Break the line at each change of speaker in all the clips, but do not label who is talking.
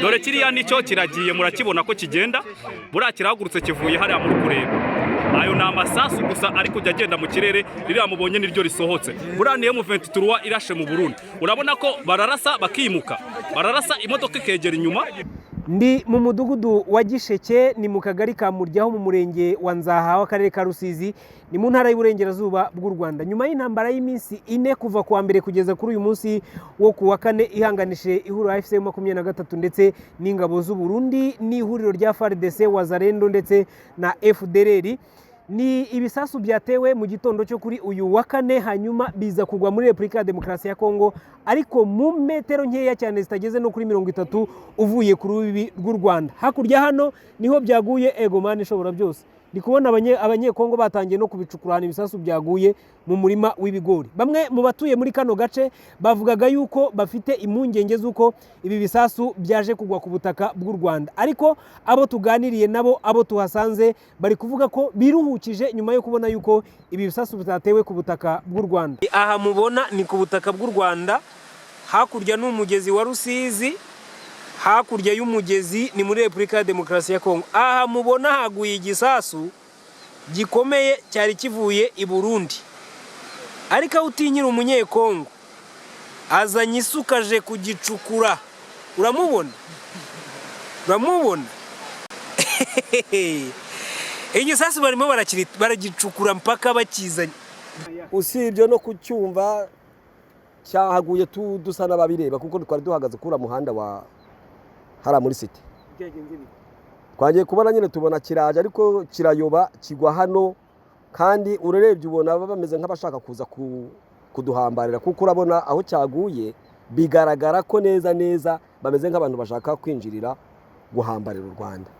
Dore kiriya nicyo kiragiye murakibona ko kigenda buriya kirahagurutse kivuye hariya muri kureba ayo ni amasasu gusa ari kujya agenda mu kirere ririya mubonye niryo risohotse buriya niyo M23 irashe mu Burundi urabona ko bararasa bakimuka bararasa imodoka ikegera inyuma.
Ndi mu mudugudu wa Gisheke ni mu kagari ka Muryaho mu murenge wa Nzaha w'akarere ka Rusizi ni mu ntara y'Iburengerazuba bw'u Rwanda. Nyuma y'intambara y'iminsi 4 kuva kuwa mbere kugeza kuri uyu munsi wo kuwa 4 ihanganishije ihuriro AFC 23 ndetse n'ingabo z'u Burundi n'ihuriro rya FARDC Wazalendo ndetse na FDLR, ni ibisasu byatewe mu gitondo cyo kuri uyu wa 4 hanyuma biza kugwa muri Repubulika ya Demokarasi ya Kongo, ariko mu metero nkeya cyane zitageze no kuri 30 uvuye ku rubibi rw'u Rwanda. Hakurya hano niho byaguye Egomane ishobora byose. Ndi kubona abanyekongo batangiye no kubicukurana ibisasu byaguye mu murima w'ibigori. Bamwe mu batuye muri kano gace bavugaga yuko bafite impungenge z'uko ibi bisasu byaje kugwa ku butaka bw'u Rwanda, ariko abo tuganiriye nabo abo tuhasanze bari kuvuga ko biruhukije nyuma yo kubona yuko ibi bisasu bitatewe ku butaka bw'u Rwanda. Aha mubona ni ku butaka bw'u Rwanda, hakurya n'umugezi wa Rusizi, hakurya y'umugezi ni muri Repubulika ya Demokarasi ya Kongo. Aha mubona haguye igisasu gikomeye cyari kivuye i Burundi, ariko utinyira umunyekongo azanye isuka aje kugicukura. Uramubona igisasu barimo baragicukura mpaka bakizanye.
Usibye no kucyumva cyahaguye dusa n'ababireba kuko twari duhagaze kura muhanda wa hara muri city. Twagiye kubona nyine tubona kiraje ariko kirayoba kigwa hano, kandi urerebye ubona bameze nk'abashaka kuza kuduhambarira kuko urabona aho cyaguye bigaragara ko neza bameze nk'abantu bashaka kwinjirira guhambarira u Rwanda,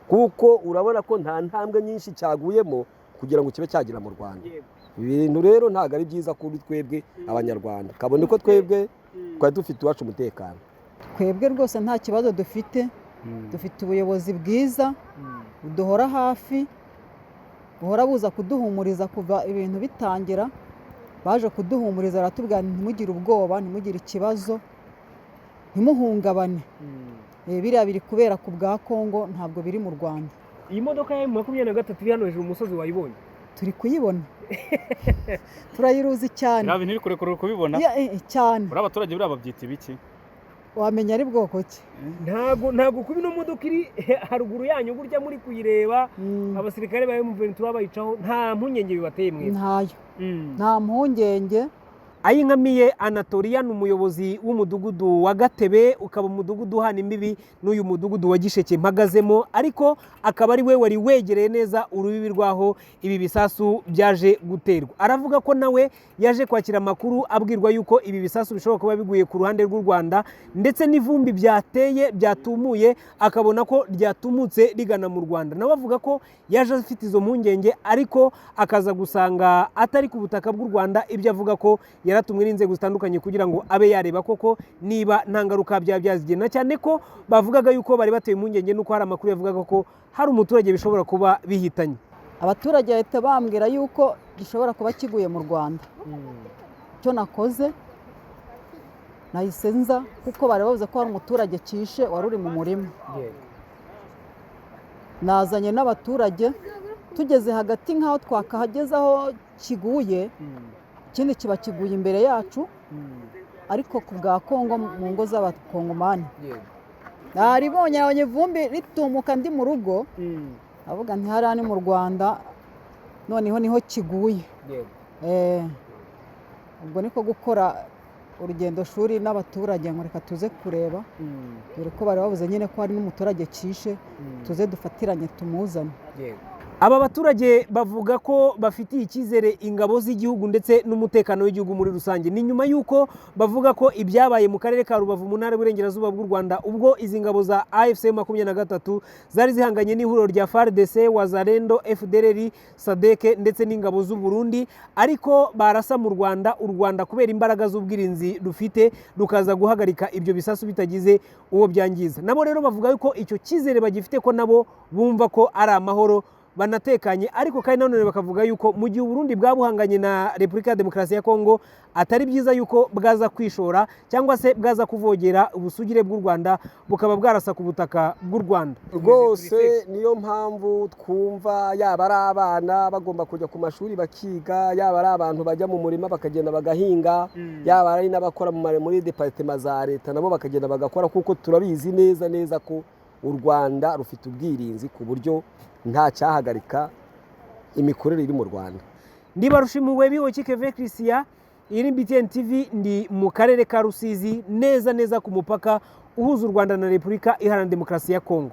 kuko urabona ko nta ntambwe nyinshi cyaguyemo kugira ngo kibe cyagira mu Rwanda. Ibintu rero ntago ari byiza kuri twebwe abanyarwanda, kabone ko twebwe twari dufite iwacu umutekano.
Twebwe rwose nta kibazo dufite ubuyobozi bwiza buduhora hafi, buhora buza kuduhumuriza kuva ibintu bitangira. Baje kuduhumuriza baratubwira ntimugire ubwoba, ntimugire ikibazo, ntimuhungabane. Biriya biri kubera ku bwa Kongo, ntabwo biri mu Rwanda.
Iyi modoka ya M23 iri hano hejuru umusozi wayibonye?
Turi kuyibona. Turayiruzi cyane.
Nta bintu iri kurekura kubibona?
Cyane.
Uri abaturage biri ababyita ibiki?
Wamenya ari bwoko ki?
Ntago kubi no modoka iri haruguru yanyu burya muri kuyireba abasirikare ba M23 bayicaho nta mpungenge bibateye mwe?
Ntayo. Nta mpungenge.
Ayinkamiye Anatolia ni umuyobozi w'umudugudu wa Gatebe, ukaba umudugudu hana imbibi n'uyu mudugudu wa Gisheke mpagazemo, ariko akaba ari we wari wegereye neza urubibi rwaho ibi bisasu byaje guterwa. Aravuga ko nawe yaje kwakira amakuru abwirwa yuko ibi bisasu bishobora kuba biguye ku ruhande rw'u Rwanda, ndetse n'ivumbi byateye byatumuye akabona ko ryatumutse rigana mu Rwanda. Nawe avuga ko yaje afite izo mpungenge, ariko akaza gusanga atari ku butaka bw'u Rwanda. Ibyo avuga ko yaratumwe n'inzego zitandukanye kugira ngo abe yareba koko niba nta ngaruka byazigena, cyane ko bavugaga yuko bari bateye impungenge nuko hari amakuru yavugaga ko hari umuturage bishobora kuba bihitanye.
Abaturage bahita bambwira yuko gishobora kuba kiguye mu Rwanda. Cyo nakoze nahise nza kuko bari bavuze ko hari umuturage kishe wari uri mu murima. Nazanye n'abaturage, tugeze hagati nk'aho twakahageze aho kiguye, ikindi kiba kiguye imbere yacu, ariko ku bwa Kongo mu ngo z'abakongomani. Naribonye abonye vumbi ritumuka ndi mu rugo, avuga nti hariya ni mu Rwanda, noneho niho kiguye. Ubwo niko gukora urugendo shuri n'abaturage ngo reka tuze kureba, dore ko bari bavuze nyine ko hari n'umuturage kishe, tuze dufatiranye tumuzane.
Aba baturage bavuga ko bafitiye icyizere ingabo z'igihugu ndetse n'umutekano w'igihugu muri rusange. Ni nyuma yuko bavuga ko ibyabaye mu karere ka Rubavu mu ntara y'Iburengerazuba bw'u Rwanda, ubwo izi ngabo za AFC 23 zari zihanganye n'ihuriro rya FARDC, Wazalendo, FDLR, SADC ndetse n'ingabo z'u Burundi, ariko barasa mu Rwanda. U Rwanda kubera imbaraga z'ubwirinzi rufite rukaza guhagarika ibyo bisasu bitagize uwo byangiza. Nabo rero bavuga yuko icyo cyizere bagifite ko nabo bumva ko ari amahoro banatekanye, ariko kandi nanone bakavuga yuko mu gihe Burundi bwabuhanganye na Repubulika ya Demokarasi ya Kongo atari byiza yuko bwaza kwishora cyangwa se bwaza kuvogera ubusugire bw'u Rwanda bukaba bwarasa ku butaka bw'u Rwanda.
Rwose niyo mpamvu twumva yaba ari abana bagomba kujya ku mashuri bakiga, yaba ari abantu bajya mu murima bakagenda bagahinga, yaba ari n'abakora muri departement za leta nabo bakagenda bagakora, kuko turabizi neza ko u Rwanda rufite ubwirinzi ku buryo nta cyahagarika imikorere iri mu Rwanda.
Ndibarushimuwe Bihoki Keve Christian, iyi ni BTN TV, ndi mu karere ka Rusizi neza ku mupaka uhuza u Rwanda na Repubulika Iharanira Demokarasi ya Kongo.